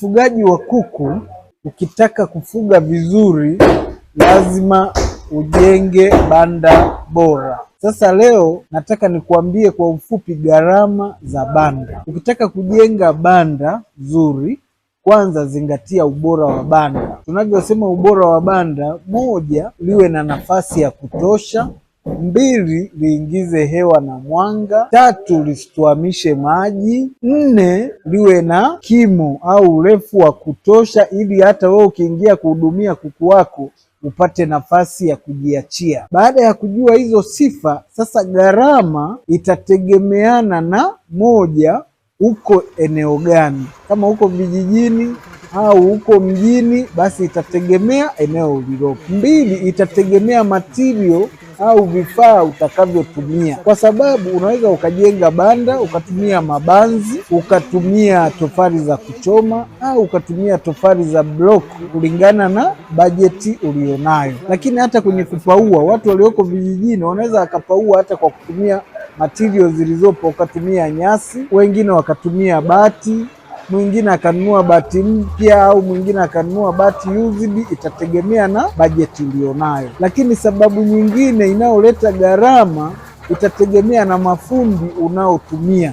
Ufugaji wa kuku, ukitaka kufuga vizuri lazima ujenge banda bora. Sasa leo nataka nikuambie kwa ufupi gharama za banda. Ukitaka kujenga banda zuri, kwanza zingatia ubora wa banda. Tunavyosema ubora wa banda, moja, liwe na nafasi ya kutosha; mbili, liingize hewa na mwanga; tatu, lisituamishe maji; nne, liwe na kimo au urefu wa kutosha ili hata wewe ukiingia kuhudumia kuku wako upate nafasi ya kujiachia. Baada ya kujua hizo sifa, sasa gharama itategemeana na moja, uko eneo gani. Kama uko vijijini au uko mjini, basi itategemea eneo ulilopo. Mbili, itategemea material au vifaa utakavyotumia, kwa sababu unaweza ukajenga banda ukatumia mabanzi, ukatumia tofali za kuchoma au ukatumia tofali za block kulingana na bajeti ulionayo. Lakini hata kwenye kupaua, watu walioko vijijini wanaweza wakapaua hata kwa kutumia material zilizopo, ukatumia nyasi, wengine wakatumia bati, mwingine akanunua bati mpya au mwingine akanunua bati used, itategemea na bajeti ulionayo. Lakini sababu nyingine inayoleta gharama itategemea na mafundi unaotumia.